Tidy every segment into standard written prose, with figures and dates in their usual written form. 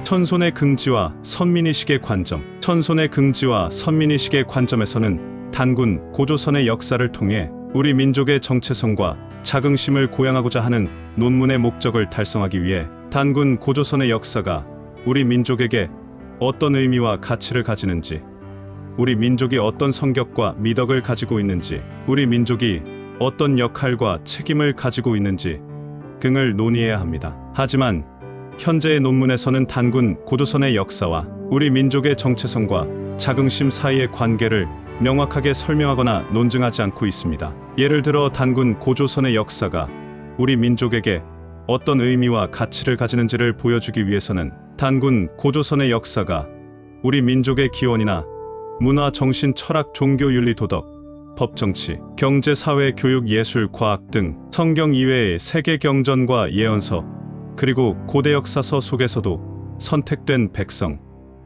천손의 긍지와 선민의식의 관점. 천손의 긍지와 선민의식의 관점에서는 단군 고조선의 역사를 통해 우리 민족의 정체성과 자긍심을 고양하고자 하는 논문의 목적을 달성하기 위해 단군 고조선의 역사가 우리 민족에게 어떤 의미와 가치를 가지는지, 우리 민족이 어떤 성격과 미덕을 가지고 있는지, 우리 민족이 어떤 역할과 책임을 가지고 있는지 등을 논의해야 합니다. 하지만 현재의 논문에서는 단군 고조선의 역사와 우리 민족의 정체성과 자긍심 사이의 관계를 명확하게 설명하거나 논증하지 않고 있습니다. 예를 들어 단군 고조선의 역사가 우리 민족에게 어떤 의미와 가치를 가지는지를 보여주기 위해서는 단군 고조선의 역사가 우리 민족의 기원이나 문화, 정신, 철학, 종교, 윤리, 도덕, 법, 정치, 경제, 사회, 교육, 예술, 과학 등 성경 이외의 세계 경전과 예언서, 그리고 고대 역사서 속에서도 선택된 백성,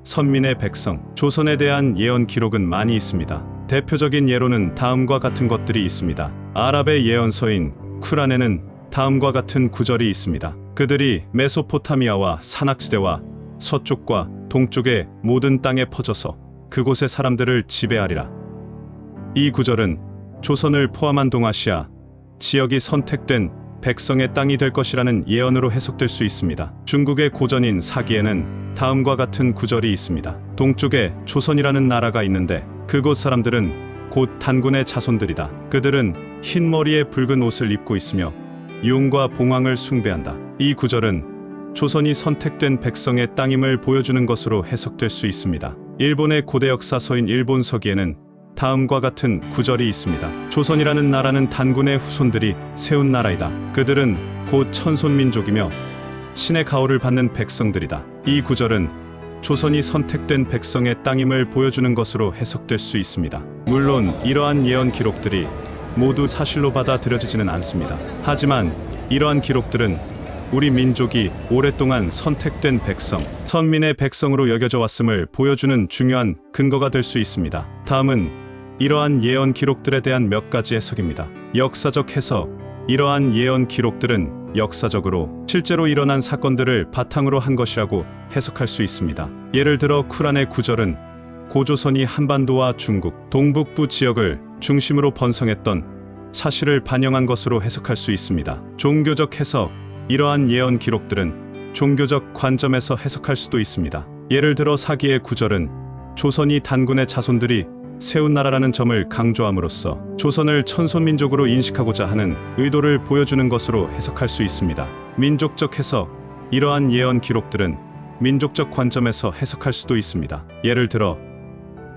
선민의 백성, 조선에 대한 예언 기록은 많이 있습니다. 대표적인 예로는 다음과 같은 것들이 있습니다. 아랍의 예언서인 쿠란에는 다음과 같은 구절이 있습니다. 그들이 메소포타미아와 산악지대와 서쪽과 동쪽의 모든 땅에 퍼져서 그곳의 사람들을 지배하리라. 이 구절은 조선을 포함한 동아시아 지역이 선택된 백성의 땅이 될 것이라는 예언으로 해석될 수 있습니다. 중국의 고전인 사기에는 다음과 같은 구절이 있습니다. 동쪽에 조선이라는 나라가 있는데 그곳 사람들은 곧 단군의 자손들이다. 그들은 흰 머리에 붉은 옷을 입고 있으며 용과 봉황을 숭배한다. 이 구절은 조선이 선택된 백성의 땅임을 보여주는 것으로 해석될 수 있습니다. 일본의 고대 역사서인 일본서기에는 다음과 같은 구절이 있습니다. 조선이라는 나라는 단군의 후손들이 세운 나라이다. 그들은 곧 천손민족이며 신의 가호를 받는 백성들이다. 이 구절은 조선이 선택된 백성의 땅임을 보여주는 것으로 해석될 수 있습니다. 물론 이러한 예언 기록들이 모두 사실로 받아들여지지는 않습니다. 하지만 이러한 기록들은 우리 민족이 오랫동안 선택된 백성, 선민의 백성으로 여겨져 왔음을 보여주는 중요한 근거가 될 수 있습니다. 다음은 이러한 예언 기록들에 대한 몇 가지 해석입니다. 역사적 해석. 이러한 예언 기록들은 역사적으로 실제로 일어난 사건들을 바탕으로 한 것이라고 해석할 수 있습니다. 예를 들어 쿠란의 구절은 고조선이 한반도와 중국, 동북부 지역을 중심으로 번성했던 사실을 반영한 것으로 해석할 수 있습니다. 종교적 해석. 이러한 예언 기록들은 종교적 관점에서 해석할 수도 있습니다. 예를 들어 사기의 구절은 조선이 단군의 자손들이 세운 나라라는 점을 강조함으로써 조선을 천손민족으로 인식하고자 하는 의도를 보여주는 것으로 해석할 수 있습니다. 민족적 해석. 이러한 예언 기록들은 민족적 관점에서 해석할 수도 있습니다. 예를 들어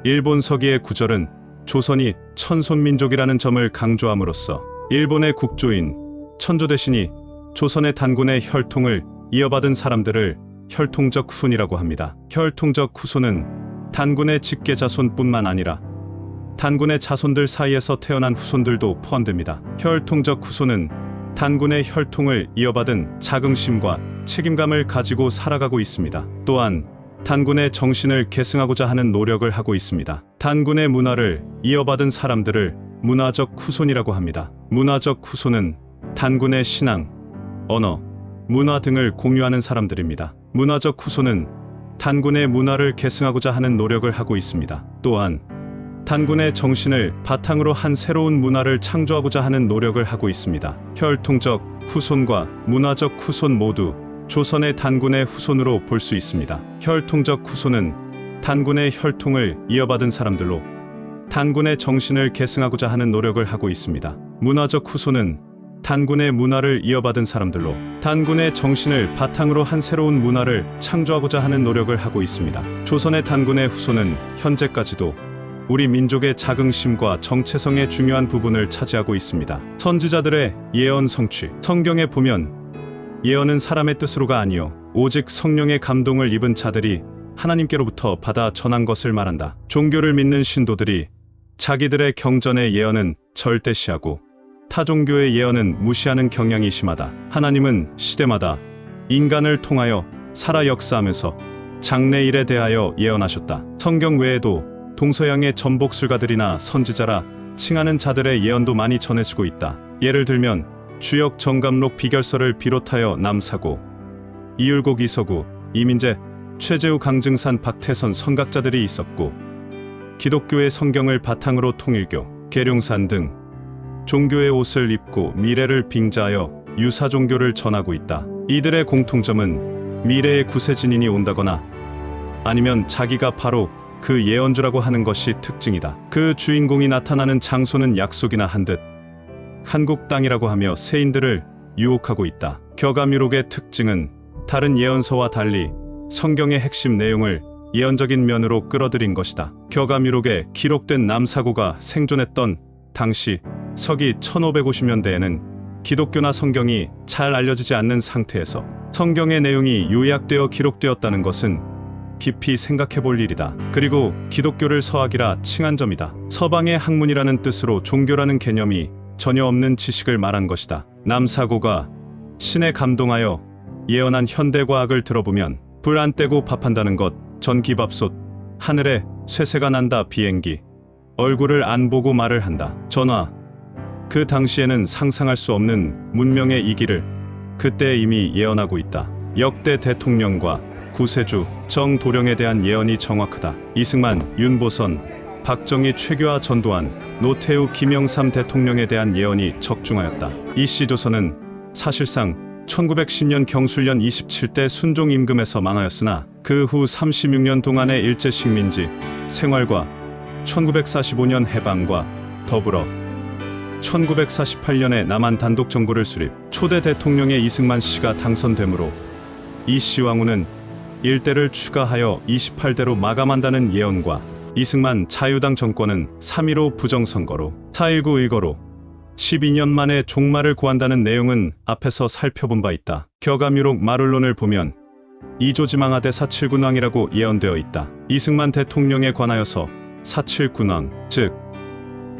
일본 서기의 구절은 조선이 천손민족이라는 점을 강조함으로써 일본의 국조인 천조대신이 조선의 단군의 혈통을 이어받은 사람들을 혈통적 후손이라고 합니다. 혈통적 후손은 단군의 직계자손뿐만 아니라 단군의 자손들 사이에서 태어난 후손들도 포함됩니다. 혈통적 후손은 단군의 혈통을 이어받은 자긍심과 책임감을 가지고 살아가고 있습니다. 또한 단군의 정신을 계승하고자 하는 노력을 하고 있습니다. 단군의 문화를 이어받은 사람들을 문화적 후손이라고 합니다. 문화적 후손은 단군의 신앙, 언어, 문화 등을 공유하는 사람들입니다. 문화적 후손은 단군의 문화를 계승하고자 하는 노력을 하고 있습니다. 또한 단군의 정신을 바탕으로 한 새로운 문화를 창조하고자 하는 노력을 하고 있습니다. 혈통적 후손과 문화적 후손 모두 조선의 단군의 후손으로 볼 수 있습니다. 혈통적 후손은 단군의 혈통을 이어받은 사람들로 단군의 정신을 계승하고자 하는 노력을 하고 있습니다. 문화적 후손은 단군의 문화를 이어받은 사람들로 단군의 정신을 바탕으로 한 새로운 문화를 창조하고자 하는 노력을 하고 있습니다. 조선의 단군의 후손은 현재까지도 우리 민족의 자긍심과 정체성의 중요한 부분을 차지하고 있습니다. 선지자들의 예언 성취. 성경에 보면 예언은 사람의 뜻으로가 아니요 오직 성령의 감동을 입은 자들이 하나님께로부터 받아 전한 것을 말한다. 종교를 믿는 신도들이 자기들의 경전의 예언은 절대시하고 타 종교의 예언은 무시하는 경향이 심하다. 하나님은 시대마다 인간을 통하여 살아 역사하면서 장래일에 대하여 예언하셨다. 성경 외에도 동서양의 전복술가들이나 선지자라 칭하는 자들의 예언도 많이 전해지고 있다. 예를 들면 주역 정감록 비결서를 비롯하여 남사고, 이율곡 이서구, 이민재, 최재우, 강증산, 박태선 선각자들이 있었고, 기독교의 성경을 바탕으로 통일교, 계룡산 등 종교의 옷을 입고 미래를 빙자하여 유사 종교를 전하고 있다. 이들의 공통점은 미래의 구세진인이 온다거나 아니면 자기가 바로 그 예언주라고 하는 것이 특징이다. 그 주인공이 나타나는 장소는 약속이나 한 듯 한국 땅이라고 하며 세인들을 유혹하고 있다. 격암유록의 특징은 다른 예언서와 달리 성경의 핵심 내용을 예언적인 면으로 끌어들인 것이다. 격암유록에 기록된 남사고가 생존했던 당시 서기 1550년대에는 기독교나 성경이 잘 알려지지 않는 상태에서 성경의 내용이 요약되어 기록되었다는 것은 깊이 생각해 볼 일이다. 그리고 기독교를 서학이라 칭한 점이다. 서방의 학문이라는 뜻으로 종교라는 개념이 전혀 없는 지식을 말한 것이다. 남사고가 신에 감동하여 예언한 현대과학을 들어보면 불 안 떼고 밥한다는 것, 전기밥솥, 하늘에 쇠새가 난다, 비행기, 얼굴을 안 보고 말을 한다, 전화. 그 당시에는 상상할 수 없는 문명의 이기를 그때 이미 예언하고 있다. 역대 대통령과 구세주, 정도령에 대한 예언이 정확하다. 이승만, 윤보선, 박정희, 최규하, 전두환, 노태우, 김영삼 대통령에 대한 예언이 적중하였다. 이씨 조선은 사실상 1910년 경술련 27대 순종 임금에서 망하였으나 그 후 36년 동안의 일제 식민지 생활과 1945년 해방과 더불어 1948년에 남한 단독 정부를 수립, 초대 대통령의 이승만 씨가 당선되므로 이씨 왕후는 일대를 추가하여 28대로 마감한다는 예언과 이승만 자유당 정권은 3.15 부정선거로 4.19 의거로 12년 만에 종말을 고한다는 내용은 앞에서 살펴본 바 있다. 격암유록 마룰론을 보면 이조지망하대 사칠군왕이라고 예언되어 있다. 이승만 대통령에 관하여서 사칠군왕, 즉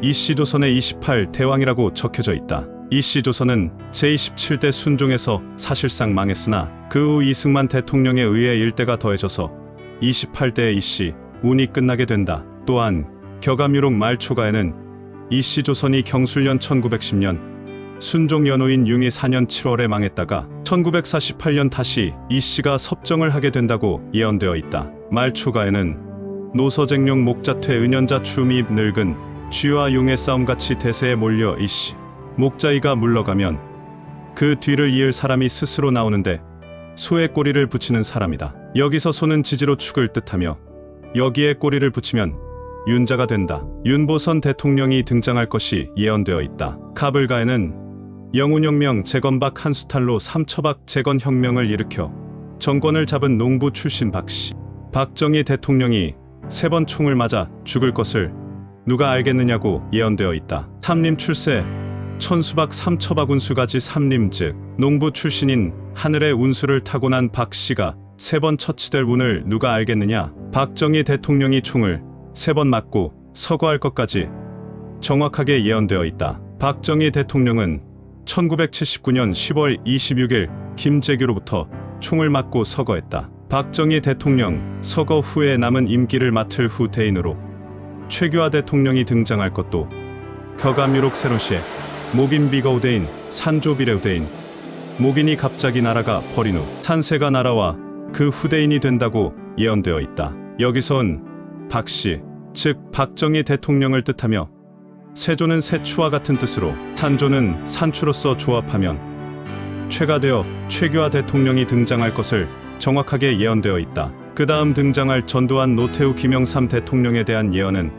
이씨조선의 28대왕이라고 적혀져 있다. 이씨조선은 제27대 순종에서 사실상 망했으나 그 후 이승만 대통령에 의해 일대가 더해져서 28대의 이씨 운이 끝나게 된다. 또한 격암유록 말초가에는 이씨조선이 경술년 1910년 순종 연호인 융의 4년 7월에 망했다가 1948년 다시 이씨가 섭정을 하게 된다고 예언되어 있다. 말초가에는 노서쟁룡 목자퇴 은연자 추미입 늙은 쥐와 용의 싸움같이 대세에 몰려 이씨 목자이가 물러가면 그 뒤를 이을 사람이 스스로 나오는데 소의 꼬리를 붙이는 사람이다. 여기서 소는 지지로 축을 뜻하며 여기에 꼬리를 붙이면 윤자가 된다. 윤보선 대통령이 등장할 것이 예언되어 있다. 가불가에는 영운혁명 재건박 한수탈로 삼처박 재건혁명을 일으켜 정권을 잡은 농부 출신 박씨 박정희 대통령이 3번 총을 맞아 죽을 것을 누가 알겠느냐고 예언되어 있다. 삼림 출세 천수박 삼처박 운수가지 삼림 즉 농부 출신인 하늘의 운수를 타고난 박씨가 3번 처치될 운을 누가 알겠느냐. 박정희 대통령이 총을 3번 맞고 서거할 것까지 정확하게 예언되어 있다. 박정희 대통령은 1979년 10월 26일 김재규로부터 총을 맞고 서거했다. 박정희 대통령 서거 후에 남은 임기를 맡을 후대인으로 최규하 대통령이 등장할 것도 격암유록 세론시에 목인비거우대인 산조비례우대인 목인이 갑자기 날아가 버린 후 산세가 날아와 그 후대인이 된다고 예언되어 있다. 여기선 박씨 즉 박정희 대통령을 뜻하며 세조는 새추와 같은 뜻으로 산조는 산추로서 조합하면 최가 되어 최규하 대통령이 등장할 것을 정확하게 예언되어 있다. 그 다음 등장할 전두환, 노태우, 김영삼 대통령에 대한 예언은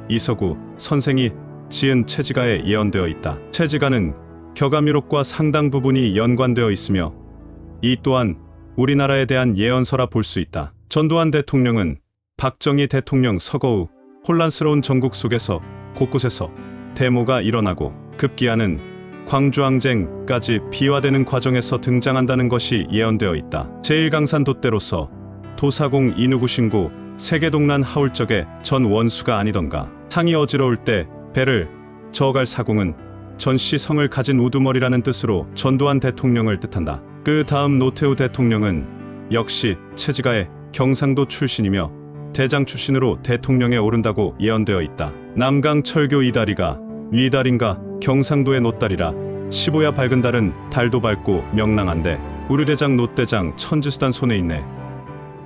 이서구 선생이 지은 채지가에 예언되어 있다. 채지가는 격암유록과 상당 부분이 연관되어 있으며 이 또한 우리나라에 대한 예언서라 볼 수 있다. 전두환 대통령은 박정희 대통령 서거 후 혼란스러운 전국 속에서 곳곳에서 데모가 일어나고 급기야는 광주항쟁까지 비화되는 과정에서 등장한다는 것이 예언되어 있다. 제1강산 돛대로서 도사공 인우구 신고 세계동란 하울적에 전 원수가 아니던가. 상이 어지러울 때 배를 저어갈 사공은 전시 성을 가진 우두머리라는 뜻으로 전두환 대통령을 뜻한다. 그 다음 노태우 대통령은 역시 채지가의 경상도 출신이며 대장 출신으로 대통령에 오른다고 예언되어 있다. 남강 철교 이다리가 위달인가 경상도의 노달이라 15야 밝은 달은 달도 밝고 명랑한데 우르대장 노대장 천지수단 손에 있네.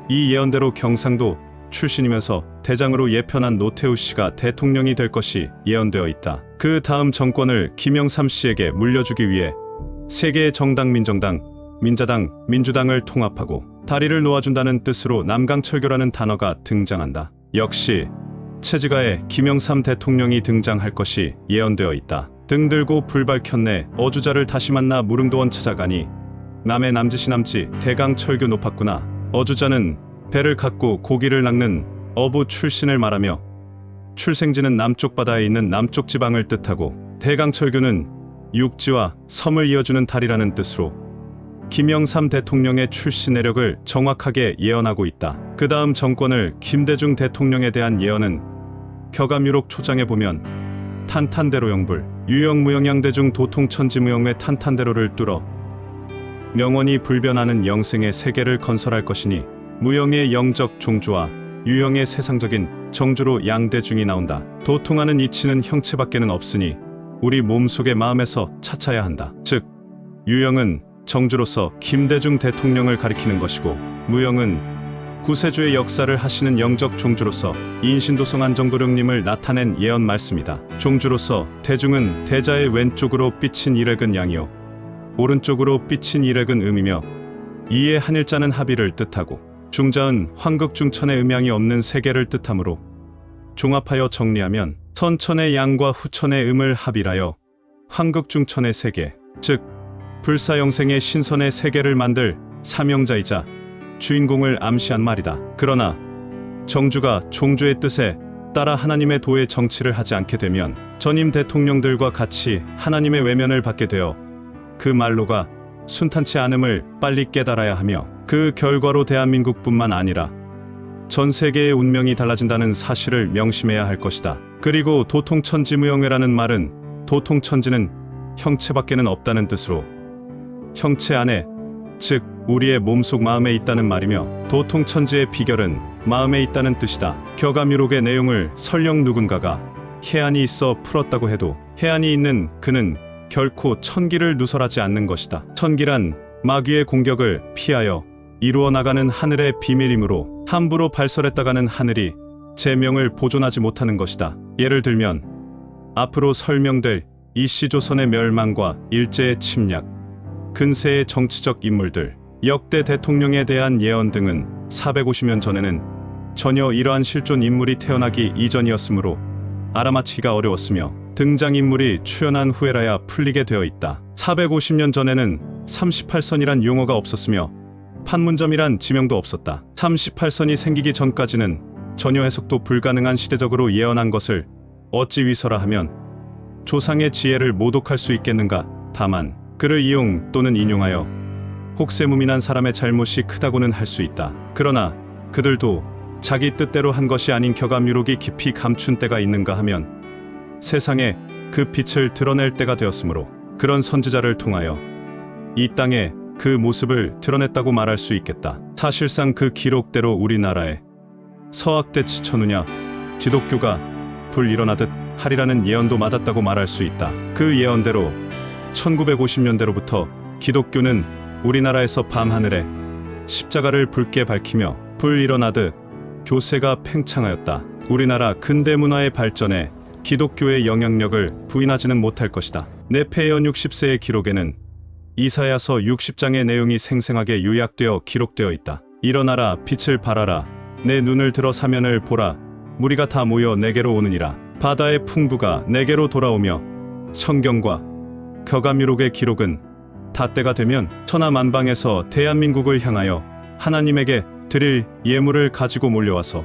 이 예언대로 경상도 출신이면서 대장으로 예편한 노태우 씨가 대통령이 될 것이 예언되어 있다. 그 다음 정권을 김영삼 씨에게 물려주기 위해 세 개의 정당 민정당, 민자당, 민주당을 통합하고 다리를 놓아준다는 뜻으로 남강철교라는 단어가 등장한다. 역시 체지가에 김영삼 대통령이 등장할 것이 예언되어 있다. 등 들고 불 밝혔네. 어주자를 다시 만나 무릉도원 찾아가니 남의 남짓이 남지 대강철교 높았구나. 어주자는 배를 갖고 고기를 낚는 어부 출신을 말하며 출생지는 남쪽 바다에 있는 남쪽 지방을 뜻하고 대강철교는 육지와 섬을 이어주는 다리라는 뜻으로 김영삼 대통령의 출시 내력을 정확하게 예언하고 있다. 그 다음 정권을 김대중 대통령에 대한 예언은 격암유록 초장에 보면 탄탄대로 영불, 유영무영양대중 도통천지무영외 탄탄대로를 뚫어 명원이 불변하는 영생의 세계를 건설할 것이니 무영의 영적 종주와 유영의 세상적인 정주로 양대중이 나온다. 도통하는 이치는 형체밖에는 없으니 우리 몸속의 마음에서 찾아야 한다. 즉 유영은 정주로서 김대중 대통령을 가리키는 것이고 무영은 구세주의 역사를 하시는 영적 종주로서 인신도성 안정도령님을 나타낸 예언 말씀이다. 종주로서 대중은 대자의 왼쪽으로 삐친 일액은 양이요 오른쪽으로 삐친 일액은 음이며 이에 한일자는 합의를 뜻하고 중자은 황극중천의 음양이 없는 세계를 뜻하므로 종합하여 정리하면 선천의 양과 후천의 음을 합일하여 황극중천의 세계, 즉 불사영생의 신선의 세계를 만들 사명자이자 주인공을 암시한 말이다. 그러나 정주가 종주의 뜻에 따라 하나님의 도의 정치를 하지 않게 되면 전임 대통령들과 같이 하나님의 외면을 받게 되어 그 말로가 순탄치 않음을 빨리 깨달아야 하며 그 결과로 대한민국뿐만 아니라 전 세계의 운명이 달라진다는 사실을 명심해야 할 것이다. 그리고 도통천지무영외라는 말은 도통천지는 형체밖에는 없다는 뜻으로 형체 안에, 즉 우리의 몸속 마음에 있다는 말이며 도통천지의 비결은 마음에 있다는 뜻이다. 격암유록의 내용을 설령 누군가가 해안이 있어 풀었다고 해도 해안이 있는 그는 결코 천기를 누설하지 않는 것이다. 천기란 마귀의 공격을 피하여 이루어 나가는 하늘의 비밀이므로 함부로 발설했다가는 하늘이 제명을 보존하지 못하는 것이다. 예를 들면 앞으로 설명될 이씨조선의 멸망과 일제의 침략, 근세의 정치적 인물들, 역대 대통령에 대한 예언 등은 450년 전에는 전혀 이러한 실존 인물이 태어나기 이전이었으므로 알아맞히기가 어려웠으며 등장인물이 출연한 후에라야 풀리게 되어 있다. 450년 전에는 38선이란 용어가 없었으며 판문점이란 지명도 없었다. 38선이 생기기 전까지는 전혀 해석도 불가능한 시대적으로 예언한 것을 어찌 위서라 하면 조상의 지혜를 모독할 수 있겠는가. 다만 그를 이용 또는 인용하여 혹세무민한 사람의 잘못이 크다고는 할 수 있다. 그러나 그들도 자기 뜻대로 한 것이 아닌 격암유록이 깊이 감춘 때가 있는가 하면 세상에 그 빛을 드러낼 때가 되었으므로 그런 선지자를 통하여 이 땅에 그 모습을 드러냈다고 말할 수 있겠다. 사실상 그 기록대로 우리나라에 서학대 치천우냐 기독교가 불 일어나듯 하리라는 예언도 맞았다고 말할 수 있다. 그 예언대로 1950년대로부터 기독교는 우리나라에서 밤하늘에 십자가를 붉게 밝히며 불 일어나듯 교세가 팽창하였다. 우리나라 근대 문화의 발전에 기독교의 영향력을 부인하지는 못할 것이다. 네페예언 60세의 기록에는 이사야서 60장의 내용이 생생하게 요약되어 기록되어 있다. 일어나라 빛을 발하라 내 눈을 들어 사면을 보라 무리가 다 모여 내게로 오느니라. 바다의 풍부가 내게로 돌아오며 성경과 격암유록의 기록은 다 때가 되면 천하만방에서 대한민국을 향하여 하나님에게 드릴 예물을 가지고 몰려와서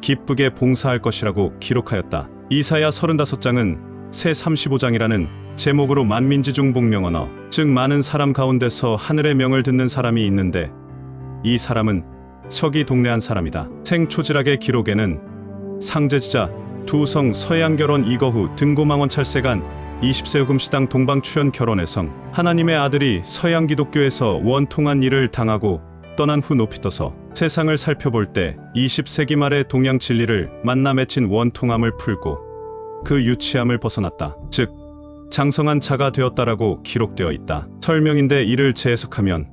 기쁘게 봉사할 것이라고 기록하였다. 이사야 35장은 새 35장이라는 제목으로 만민지중 복명언어, 즉 많은 사람 가운데서 하늘의 명을 듣는 사람이 있는데 이 사람은 서기 동래한 사람이다. 생초지락의 기록에는 상제지자 두성 서해안결혼 이거후 등고망원 찰세간 20세 금시당 동방출연 결혼해성 하나님의 아들이 서양 기독교에서 원통한 일을 당하고 떠난 후 높이 떠서 세상을 살펴볼 때 20세기 말에 동양 진리를 만나 맺힌 원통함을 풀고 그 유치함을 벗어났다. 즉 장성한 자가 되었다라고 기록되어 있다. 설명인데 이를 재해석하면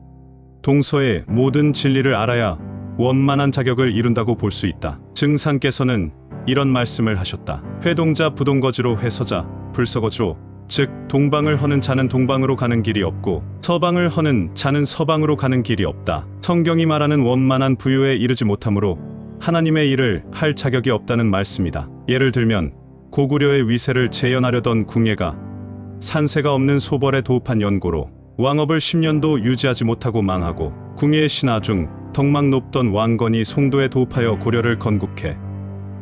동서의 모든 진리를 알아야 원만한 자격을 이룬다고 볼 수 있다. 증상께서는 이런 말씀을 하셨다. 회동자 부동거지로 회서자 불서거지로, 즉 동방을 허는 자는 동방으로 가는 길이 없고 서방을 허는 자는 서방으로 가는 길이 없다. 성경이 말하는 원만한 부유에 이르지 못함으로 하나님의 일을 할 자격이 없다는 말씀이다. 예를 들면 고구려의 위세를 재현하려던 궁예가 산세가 없는 소벌에 도읍한 연고로 왕업을 10년도 유지하지 못하고 망하고, 궁예의 신하 중 덕망 높던 왕건이 송도에 도읍하여 고려를 건국해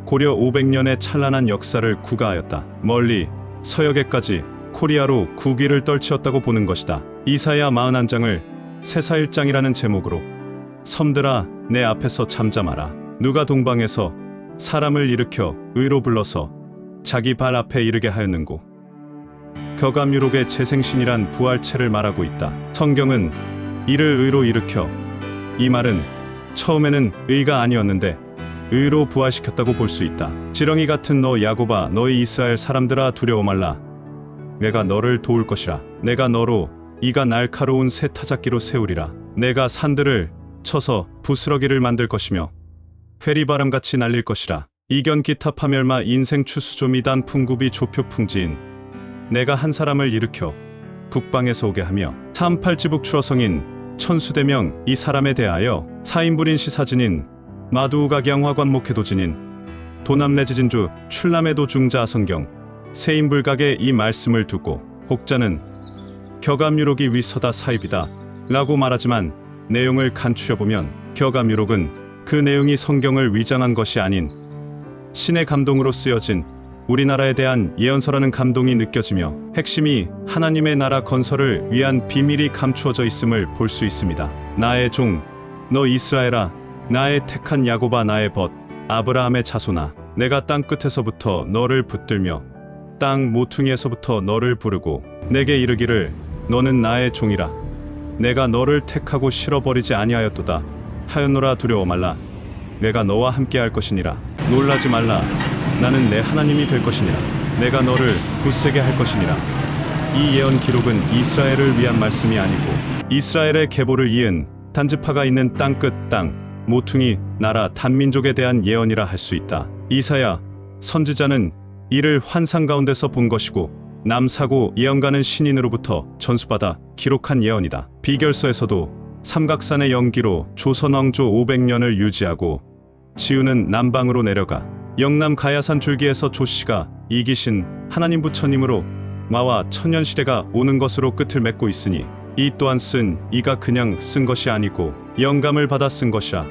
고려 500년의 찬란한 역사를 구가하였다. 멀리 서역에까지 코리아로 국위를 떨치었다고 보는 것이다. 이사야 41장을 세사일장이라는 제목으로 섬들아 내 앞에서 잠잠하라. 누가 동방에서 사람을 일으켜 의로 불러서 자기 발 앞에 이르게 하였는고. 격암유록의 재생신이란 부활체를 말하고 있다. 성경은 이를 의로 일으켜, 이 말은 처음에는 의가 아니었는데 의로 부활시켰다고 볼 수 있다. 지렁이 같은 너 야곱아, 너희 이스라엘 사람들아 두려워 말라. 내가 너를 도울 것이라. 내가 너로 이가 날카로운 새 타작기로 세우리라. 내가 산들을 쳐서 부스러기를 만들 것이며 회리바람같이 날릴 것이라. 이견기타 파멸마 인생 추수조미단 풍구비 조표풍지인. 내가 한 사람을 일으켜 북방에서 오게 하며 38지북 추어성인 천수대명 이 사람에 대하여 사인불인 시사진인 마두우가기양화관 목회도진인 도남내지진주 출남해도 중자 성경 세인불각의 이 말씀을 두고 혹자는 격암유록이 위서다 사입이다 라고 말하지만 내용을 간추려보면 격암유록은 그 내용이 성경을 위장한 것이 아닌 신의 감동으로 쓰여진 우리나라에 대한 예언서라는 감동이 느껴지며 핵심이 하나님의 나라 건설을 위한 비밀이 감추어져 있음을 볼 수 있습니다. 나의 종 너 이스라엘아, 나의 택한 야곱아, 나의 벗 아브라함의 자손아, 내가 땅 끝에서부터 너를 붙들며 땅 모퉁이에서부터 너를 부르고 내게 이르기를 너는 나의 종이라. 내가 너를 택하고 실어버리지 아니하였도다 하였노라. 두려워 말라. 내가 너와 함께할 것이니라. 놀라지 말라. 나는 내 하나님이 될 것이니라. 내가 너를 굳세게 할 것이니라. 이 예언 기록은 이스라엘을 위한 말씀이 아니고 이스라엘의 계보를 이은 단지파가 있는 땅끝 땅 모퉁이 나라 단민족에 대한 예언이라 할 수 있다. 이사야 선지자는 이를 환상 가운데서 본 것이고 남사고 예언가는 신인으로부터 전수받아 기록한 예언이다. 비결서에서도 삼각산의 연기로 조선 왕조 500년을 유지하고 지우는 남방으로 내려가 영남 가야산 줄기에서 조씨가 이기신 하나님 부처님으로 마와 천년시대가 오는 것으로 끝을 맺고 있으니 이 또한 쓴 이가 그냥 쓴 것이 아니고 영감을 받아 쓴 것이라.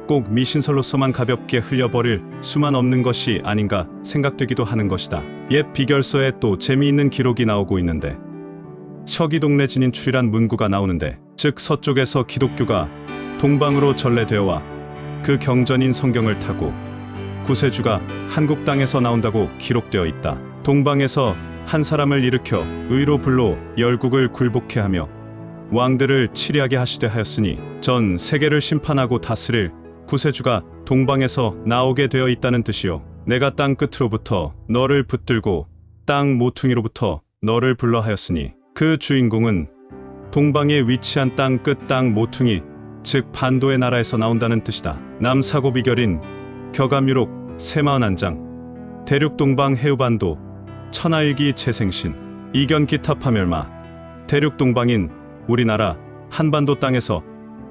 꼭 미신설로서만 가볍게 흘려버릴 수만 없는 것이 아닌가 생각되기도 하는 것이다. 옛 비결서에 또 재미있는 기록이 나오고 있는데 서기동래 진인출이란 문구가 나오는데, 즉 서쪽에서 기독교가 동방으로 전래되어와 그 경전인 성경을 타고 구세주가 한국 땅에서 나온다고 기록되어 있다. 동방에서 한 사람을 일으켜 의로 불러 열국을 굴복케 하며 왕들을 치리하게 하시되 하였으니 전 세계를 심판하고 다스릴 구세주가 동방에서 나오게 되어 있다는 뜻이요. 내가 땅 끝으로부터 너를 붙들고 땅 모퉁이로부터 너를 불러 하였으니 그 주인공은 동방에 위치한 땅 끝 땅 모퉁이, 즉 반도의 나라에서 나온다는 뜻이다. 남사고 비결인 격암유록 새41장, 대륙동방 해우반도, 천하일기 재생신, 이견기타 파멸마, 대륙동방인 우리나라 한반도 땅에서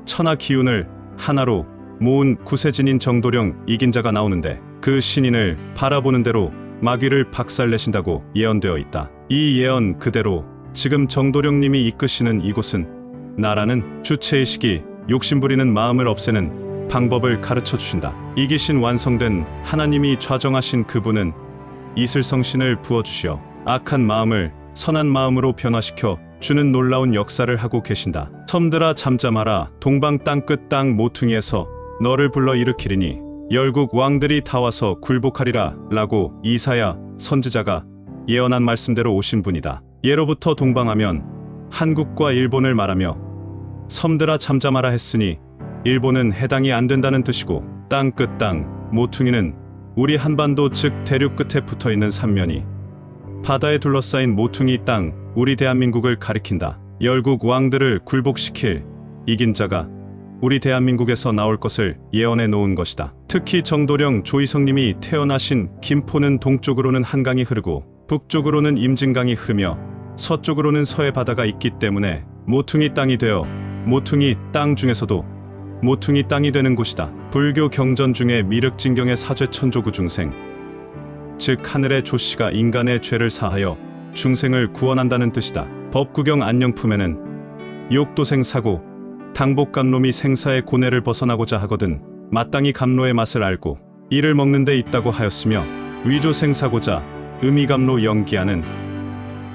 천하 기운을 하나로 모은 구세진인 정도령 이긴 자가 나오는데 그 신인을 바라보는 대로 마귀를 박살내신다고 예언되어 있다. 이 예언 그대로 지금 정도령님이 이끄시는 이곳은 나라는 주체의식이 욕심부리는 마음을 없애는 방법을 가르쳐 주신다. 이기신 완성된 하나님이 좌정하신 그분은 이슬성신을 부어주시어 악한 마음을 선한 마음으로 변화시켜 주는 놀라운 역사를 하고 계신다. 섬들아 잠잠하라. 동방 땅끝 땅 모퉁이에서 너를 불러 일으키리니 열국 왕들이 다 와서 굴복하리라 라고 이사야 선지자가 예언한 말씀대로 오신 분이다. 예로부터 동방하면 한국과 일본을 말하며 섬들아 잠잠하라 했으니 일본은 해당이 안 된다는 뜻이고, 땅 끝 땅 모퉁이는 우리 한반도 즉 대륙 끝에 붙어있는 삼면이 바다에 둘러싸인 모퉁이 땅 우리 대한민국을 가리킨다. 열국 왕들을 굴복시킬 이긴 자가 우리 대한민국에서 나올 것을 예언해 놓은 것이다. 특히 정도령 조이성님이 태어나신 김포는 동쪽으로는 한강이 흐르고 북쪽으로는 임진강이 흐르며 서쪽으로는 서해 바다가 있기 때문에 모퉁이 땅이 되어 모퉁이 땅 중에서도 모퉁이 땅이 되는 곳이다. 불교 경전 중에 미륵진경의 사죄천조구 중생, 즉 하늘의 조씨가 인간의 죄를 사하여 중생을 구원한다는 뜻이다. 법구경 안녕품에는 욕도생 사고 당복감놈이 생사의 고뇌를 벗어나고자 하거든 마땅히 감로의 맛을 알고 이를 먹는 데 있다고 하였으며 위조생사고자 음이감로 연기하는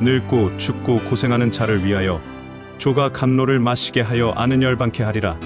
늙고 죽고 고생하는 자를 위하여 조가 감로를 마시게 하여 아는 열반케 하리라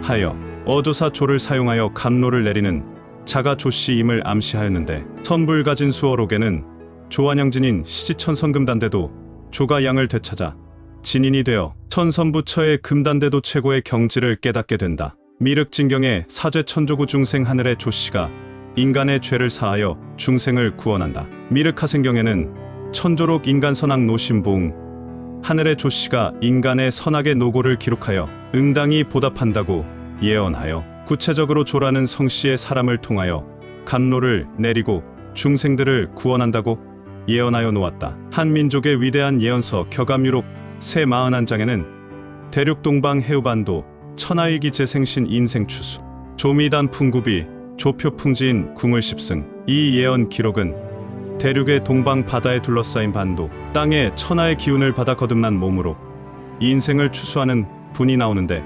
하여 어조사 조를 사용하여 감로를 내리는 자가 조씨임을 암시하였는데, 선불 가진 수어록에는 조안영진인 시지천성금단대도 조가 양을 되찾아 진인이 되어 천선부처의 금단대도 최고의 경지를 깨닫게 된다. 미륵진경의 사죄천조구 중생 하늘의 조씨가 인간의 죄를 사하여 중생을 구원한다. 미륵하생경에는 천조록 인간선악 노심봉 하늘의 조씨가 인간의 선악의 노고를 기록하여 응당히 보답한다고 예언하여 구체적으로 조라는 성씨의 사람을 통하여 감로를 내리고 중생들을 구원한다고 예언하여 놓았다. 한민족의 위대한 예언서 격암유록 새41장에는 대륙동방 해우반도 천하일기 재생신 인생추수 조미단 풍구비 조표풍지인 궁을 십승. 이 예언 기록은 대륙의 동방 바다에 둘러싸인 반도 땅에 천하의 기운을 받아 거듭난 몸으로 인생을 추수하는 분이 나오는데,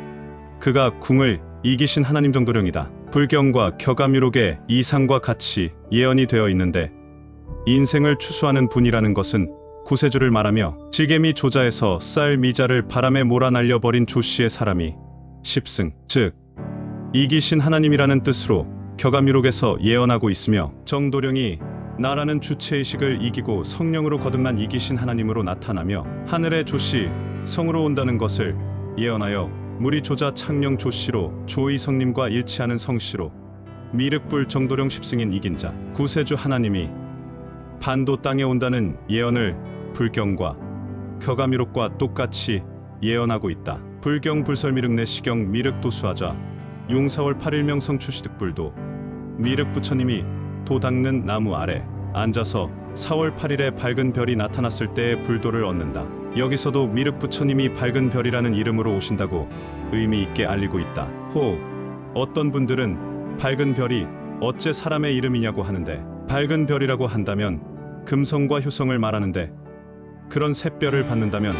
그가 궁을 이기신 하나님 정도령이다. 불경과 격암유록의 이상과 같이 예언이 되어 있는데, 인생을 추수하는 분이라는 것은 구세주를 말하며 지게미 조자에서 쌀 미자를 바람에 몰아날려 버린 조씨의 사람이 십승, 즉 이기신 하나님이라는 뜻으로 격암유록에서 예언하고 있으며, 정도령이 나라는 주체의식을 이기고 성령으로 거듭난 이기신 하나님으로 나타나며 하늘의 조씨 성으로 온다는 것을 예언하여 무리 조자 창령 조씨로 조이성님과 일치하는 성씨로 미륵불 정도령 십승인 이긴 자 구세주 하나님이 반도 땅에 온다는 예언을 불경과 격암유록과 똑같이 예언하고 있다. 불경 불설미륵 내시경 미륵도수하자 용 4월 8일 명성 출시득불도 미륵부처님이 도 닦는 나무 아래 앉아서 4월 8일에 밝은 별이 나타났을 때의 불도를 얻는다. 여기서도 미륵부처님이 밝은 별이라는 이름으로 오신다고 의미 있게 알리고 있다. 혹 어떤 분들은 밝은 별이 어째 사람의 이름이냐고 하는데, 밝은 별이라고 한다면 금성과 효성을 말하는데, 그런 샛별을 받는다면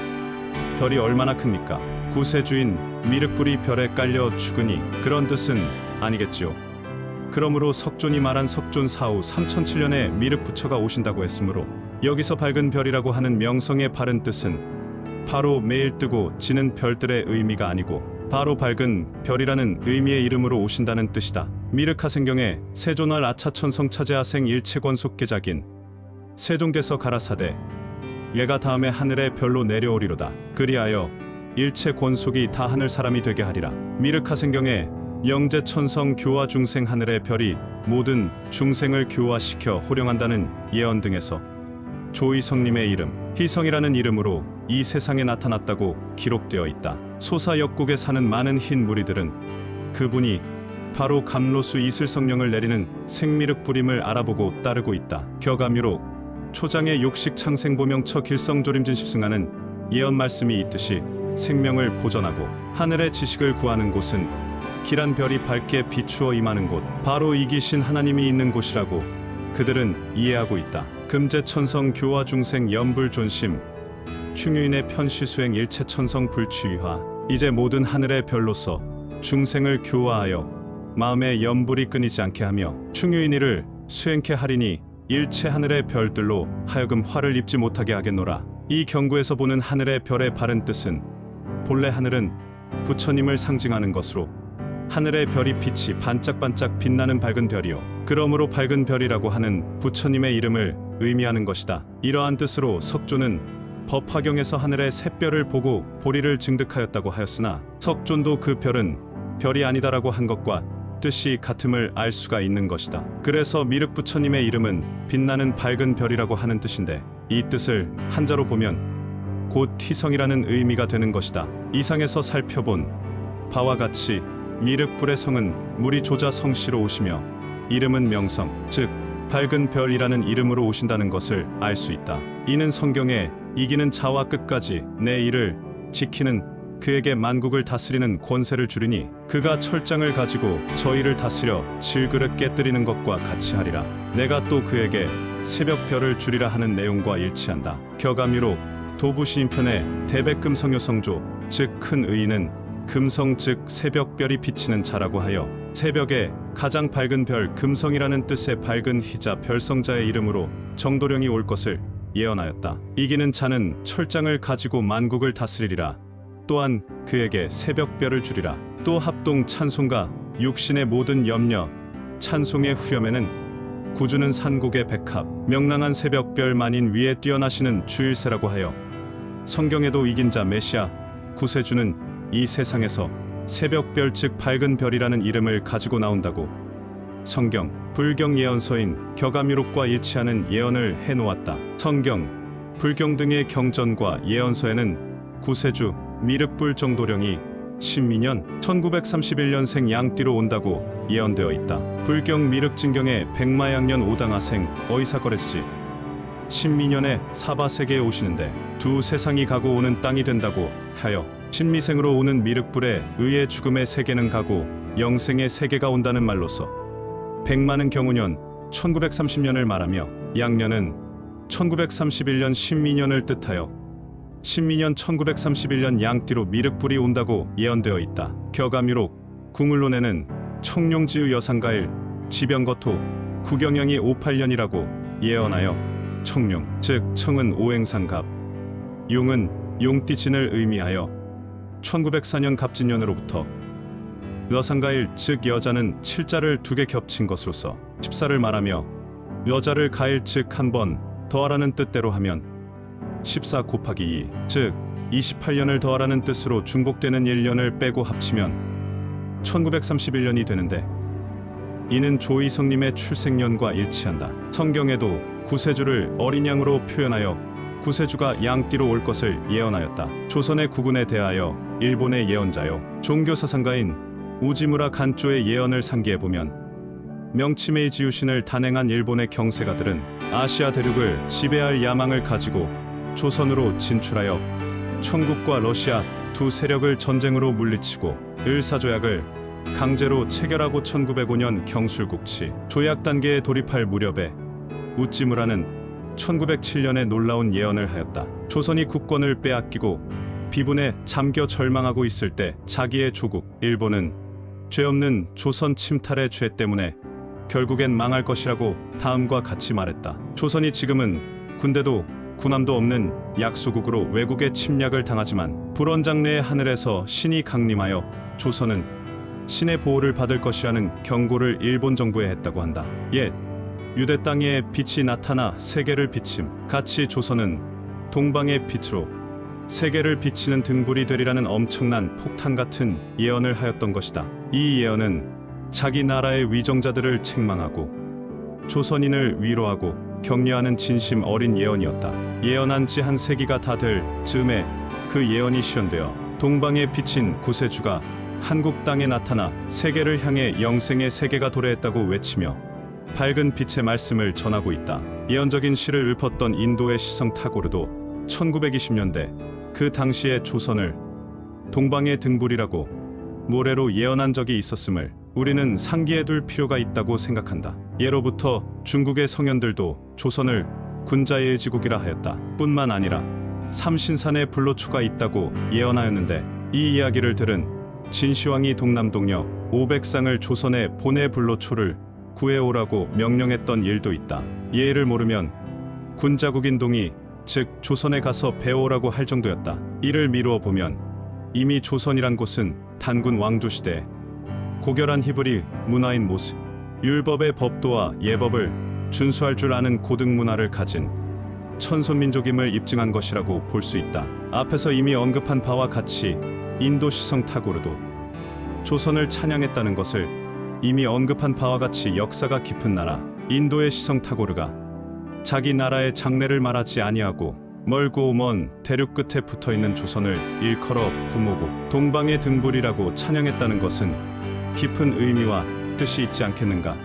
별이 얼마나 큽니까? 구세주인 미륵불이 별에 깔려 죽으니 그런 뜻은 아니겠지요. 그러므로 석존이 말한 석존 사후 3007년에 미륵부처가 오신다고 했으므로 여기서 밝은 별이라고 하는 명성의 바른 뜻은 바로 매일 뜨고 지는 별들의 의미가 아니고 바로 밝은 별이라는 의미의 이름으로 오신다는 뜻이다. 미륵하생경에 세존할 아차천성 차제하생 일체권속계작인 세종께서 가라사대 얘가 다음에 하늘의 별로 내려오리로다. 그리하여 일체 권속이 다 하늘 사람이 되게 하리라. 미륵하생경에 영재천성 교화 중생 하늘의 별이 모든 중생을 교화시켜 호령한다는 예언 등에서 조이성님의 이름 희성이라는 이름으로 이 세상에 나타났다고 기록되어 있다. 소사역국에 사는 많은 흰 무리들은 그분이 바로 감로수 이슬성령을 내리는 생미륵불임을 알아보고 따르고 있다. 격암유록 초장의 욕식 창생보명처 길성조림진 십승하는 예언 말씀이 있듯이 생명을 보전하고 하늘의 지식을 구하는 곳은 길한 별이 밝게 비추어 임하는 곳, 바로 이기신 하나님이 있는 곳이라고 그들은 이해하고 있다. 금제천성 교화 중생 연불존심 충유인의 편시수행 일체천성 불취위화. 이제 모든 하늘의 별로서 중생을 교화하여 마음의 연불이 끊이지 않게 하며 충유인이를 수행케 하리니 일체 하늘의 별들로 하여금 화를 입지 못하게 하겠노라. 이 경구에서 보는 하늘의 별의 바른 뜻은 본래 하늘은 부처님을 상징하는 것으로 하늘의 별이 빛이 반짝반짝 빛나는 밝은 별이요, 그러므로 밝은 별이라고 하는 부처님의 이름을 의미하는 것이다. 이러한 뜻으로 석존은 법화경에서 하늘의 샛별을 보고 보리를 증득하였다고 하였으나, 석존도 그 별은 별이 아니다라고 한 것과 뜻이 같음을 알 수가 있는 것이다. 그래서 미륵부처님의 이름은 빛나는 밝은 별이라고 하는 뜻인데, 이 뜻을 한자로 보면 곧 희성이라는 의미가 되는 것이다. 이상에서 살펴본 바와 같이 미륵불의 성은 물이 조자 성씨로 오시며 이름은 명성, 즉 밝은 별이라는 이름으로 오신다는 것을 알 수 있다. 이는 성경에 이기는 자와 끝까지 내 일을 지키는 그에게 만국을 다스리는 권세를 주리니 그가 철장을 가지고 저희를 다스려 질그릇 깨뜨리는 것과 같이 하리라. 내가 또 그에게 새벽별을 주리라 하는 내용과 일치한다. 격암유록 도부시인편의 대백금성요성조 즉 큰 의인은 금성 즉 새벽별이 비치는 자라고 하여 새벽에 가장 밝은 별 금성이라는 뜻의 밝은 희자 별성자의 이름으로 정도령이 올 것을 예언하였다. 이기는 자는 철장을 가지고 만국을 다스리리라. 또한 그에게 새벽별을 주리라. 또 합동 찬송가 육신의 모든 염려 찬송의 후렴에는 구주는 산곡의 백합 명랑한 새벽별 만인 위에 뛰어나시는 주일세라고 하여 성경에도 이긴 자 메시아 구세주는 이 세상에서 새벽별 즉 밝은 별이라는 이름을 가지고 나온다고 성경, 불경 예언서인 격암유록과 일치하는 예언을 해놓았다. 성경, 불경 등의 경전과 예언서에는 구세주 미륵불 정도령이 신민년 1931년생 양띠로 온다고 예언되어 있다. 불경 미륵진경의 백마양년 오당하생 어이사거래지 신민년에 사바세계에 오시는데 두 세상이 가고 오는 땅이 된다고 하여 신미생으로 오는 미륵불에 의의 죽음의 세계는 가고 영생의 세계가 온다는 말로서 백마는 경우년 1930년을 말하며 양년은 1931년 신민년을 뜻하여 신민년 1931년 양띠로 미륵불이 온다고 예언되어 있다. 격암유록 궁을론에는 청룡지의 여상가일 지병거토 구경영이 58년이라고 예언하여 청룡 즉 청은 오행상갑 용은 용띠진을 의미하여 1904년 갑진년으로부터 여상가일 즉 여자는 칠자를 두 개 겹친 것으로서 14를 말하며 여자를 가일 즉 한 번 더하라는 뜻대로 하면 14 곱하기 2 즉 28년을 더하라는 뜻으로 중복되는 1년을 빼고 합치면 1931년이 되는데 이는 조이성님의 출생년과 일치한다. 성경에도 구세주를 어린 양으로 표현하여 구세주가 양띠로 올 것을 예언하였다. 조선의 국군에 대하여 일본의 예언자요 종교사상가인 우지무라 간조의 예언을 상기해보면 명치메이지유신을 단행한 일본의 경세가들은 아시아 대륙을 지배할 야망을 가지고 조선으로 진출하여 청국과 러시아 두 세력을 전쟁으로 물리치고 을사조약을 강제로 체결하고 1905년 경술국치 조약 단계에 돌입할 무렵에 우찌무라는 1907년에 놀라운 예언을 하였다. 조선이 국권을 빼앗기고 비분에 잠겨 절망하고 있을 때 자기의 조국 일본은 죄 없는 조선 침탈의 죄 때문에 결국엔 망할 것이라고 다음과 같이 말했다. 조선이 지금은 군대도 군함도 없는 약소국으로 외국의 침략을 당하지만 불원장래의 하늘에서 신이 강림하여 조선은 신의 보호를 받을 것이라는 경고를 일본 정부에 했다고 한다. 옛 유대 땅에 빛이 나타나 세계를 비침 같이 조선은 동방의 빛으로 세계를 비치는 등불이 되리라는 엄청난 폭탄 같은 예언을 하였던 것이다. 이 예언은 자기 나라의 위정자들을 책망하고 조선인을 위로하고 격려하는 진심 어린 예언이었다. 예언한 지 한 세기가 다 될 즈음에 그 예언이 실현되어 동방의 빛인 구세주가 한국 땅에 나타나 세계를 향해 영생의 세계가 도래했다고 외치며 밝은 빛의 말씀을 전하고 있다. 예언적인 시를 읊었던 인도의 시성 타고르도 1920년대 그 당시의 조선을 동방의 등불이라고 모래로 예언한 적이 있었음을 우리는 상기해둘 필요가 있다고 생각한다. 예로부터 중국의 성현들도 조선을 군자의 의지국이라 하였다. 뿐만 아니라 삼신산에 불로초가 있다고 예언하였는데 이 이야기를 들은 진시황이 동남동녀 500상을 조선에 보내 불로초를 구해오라고 명령했던 일도 있다. 예를 모르면 군자국인 동이 즉 조선에 가서 배워오라고 할 정도였다. 이를 미루어 보면 이미 조선이란 곳은 단군 왕조시대 고결한 히브리 문화인 모습, 율법의 법도와 예법을 준수할 줄 아는 고등문화를 가진 천손민족임을 입증한 것이라고 볼 수 있다. 앞에서 이미 언급한 바와 같이 인도 시성 타고르도 조선을 찬양했다는 것을 이미 언급한 바와 같이 역사가 깊은 나라 인도의 시성 타고르가 자기 나라의 장래를 말하지 아니하고 멀고 먼 대륙 끝에 붙어있는 조선을 일컬어 부모국 동방의 등불이라고 찬양했다는 것은 깊은 의미와 뜻이 있지 않겠는가.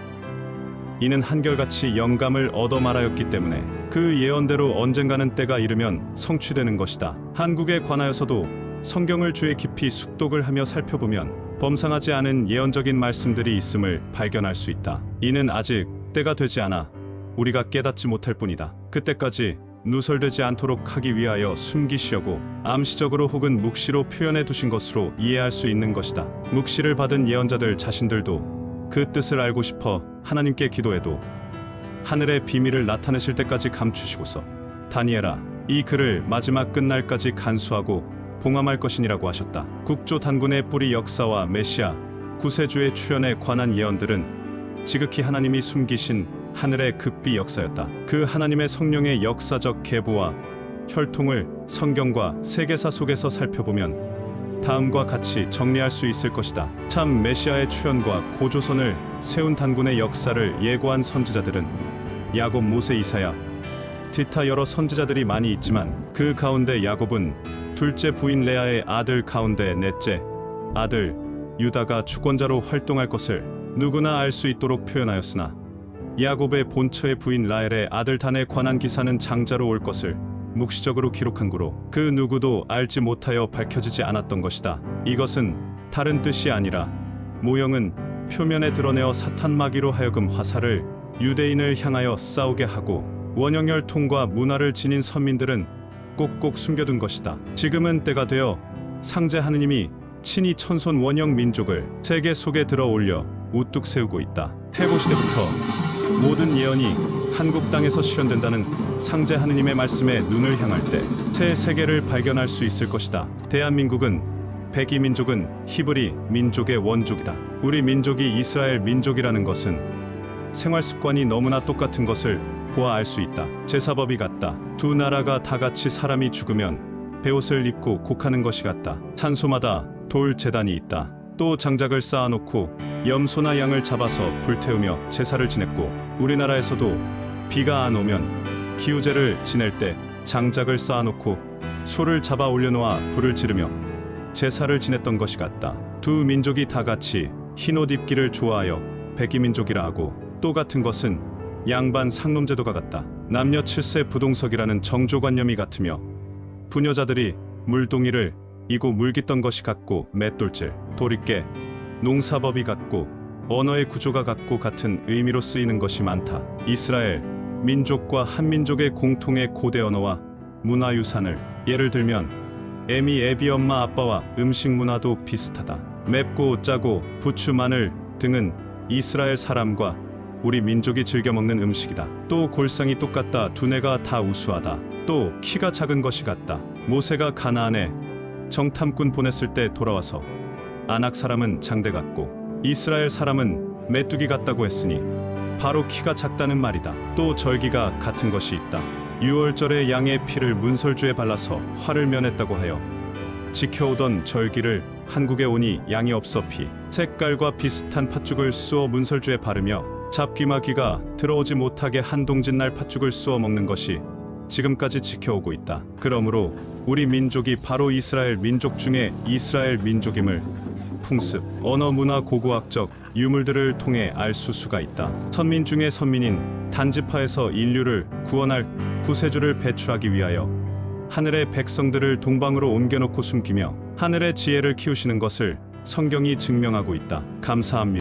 이는 한결같이 영감을 얻어 말하였기 때문에 그 예언대로 언젠가는 때가 이르면 성취되는 것이다. 한국에 관하여서도 성경을 주의 깊이 숙독을 하며 살펴보면 범상하지 않은 예언적인 말씀들이 있음을 발견할 수 있다. 이는 아직 때가 되지 않아 우리가 깨닫지 못할 뿐이다. 그때까지 누설되지 않도록 하기 위하여 숨기시려고 암시적으로 혹은 묵시로 표현해 두신 것으로 이해할 수 있는 것이다. 묵시를 받은 예언자들 자신들도 그 뜻을 알고 싶어 하나님께 기도해도 하늘의 비밀을 나타내실 때까지 감추시고서 다니엘아, 이 글을 마지막 끝날까지 간수하고 봉함할 것이니라고 하셨다. 국조 단군의 뿌리 역사와 메시아, 구세주의 출현에 관한 예언들은 지극히 하나님이 숨기신 하늘의 급비 역사였다. 그 하나님의 성령의 역사적 계보와 혈통을 성경과 세계사 속에서 살펴보면 다음과 같이 정리할 수 있을 것이다. 참 메시아의 출현과 고조선을 세운 단군의 역사를 예고한 선지자들은 야곱, 모세, 이사야, 기타 여러 선지자들이 많이 있지만 그 가운데 야곱은 둘째 부인 레아의 아들 가운데 넷째 아들 유다가 주권자로 활동할 것을 누구나 알 수 있도록 표현하였으나 야곱의 본처의 부인 라헬의 아들 단에 관한 기사는 장자로 올 것을 묵시적으로 기록한 고로 그 누구도 알지 못하여 밝혀지지 않았던 것이다. 이것은 다른 뜻이 아니라 모형은 표면에 드러내어 사탄 마귀로 하여금 화살을 유대인을 향하여 싸우게 하고 원형혈통과 문화를 지닌 선민들은 꼭꼭 숨겨둔 것이다. 지금은 때가 되어 상제 하느님이 친히 천손 원형 민족을 세계 속에 들어 올려 우뚝 세우고 있다. 태고시대부터 모든 예언이 한국 땅에서 실현된다는 상제 하느님의 말씀에 눈을 향할 때 새 세계를 발견할 수 있을 것이다. 대한민국은 백이 민족은 히브리 민족의 원족이다. 우리 민족이 이스라엘 민족이라는 것은 생활 습관이 너무나 똑같은 것을 보아 알 수 있다. 제사법이 같다. 두 나라가 다 같이 사람이 죽으면 베옷을 입고 곡하는 것이 같다. 산소마다 돌 제단이 있다. 또 장작을 쌓아놓고 염소나 양을 잡아서 불태우며 제사를 지냈고 우리나라에서도 비가 안 오면 기우제를 지낼 때 장작을 쌓아놓고 소를 잡아 올려놓아 불을 지르며 제사를 지냈던 것이 같다. 두 민족이 다 같이 흰옷 입기를 좋아하여 백이민족이라 하고 또 같은 것은 양반 상놈제도가 같다. 남녀 7세 부동석이라는 정조관념이 같으며 부녀자들이 물동이를 이고 물깃던 것이 같고 맷돌질, 도리깨, 농사법이 같고 언어의 구조가 같고 같은 의미로 쓰이는 것이 많다. 이스라엘 민족과 한민족의 공통의 고대 언어와 문화유산을 예를 들면 애미 애비 엄마 아빠와 음식 문화도 비슷하다. 맵고 짜고 부추 마늘 등은 이스라엘 사람과 우리 민족이 즐겨 먹는 음식이다. 또 골상이 똑같다. 두뇌가 다 우수하다. 또 키가 작은 것이 같다. 모세가 가나안에 정탐꾼 보냈을 때 돌아와서 아낙 사람은 장대 같고 이스라엘 사람은 메뚜기 같다고 했으니 바로 키가 작다는 말이다. 또 절기가 같은 것이 있다. 유월절에 양의 피를 문설주에 발라서 화를 면했다고 하여 지켜오던 절기를 한국에 오니 양이 없어 피 색깔과 비슷한 팥죽을 쑤어 문설주에 바르며 잡귀마귀가 들어오지 못하게 한동진 날 팥죽을 쑤어 먹는 것이 지금까지 지켜오고 있다. 그러므로 우리 민족이 바로 이스라엘 민족 중에 이스라엘 민족임을 풍습, 언어, 문화, 고고학적 유물들을 통해 알 수가 있다. 선민 중에 선민인 단지파에서 인류를 구원할 구세주를 배출하기 위하여 하늘의 백성들을 동방으로 옮겨놓고 숨기며 하늘의 지혜를 키우시는 것을 성경이 증명하고 있다. 감사합니다.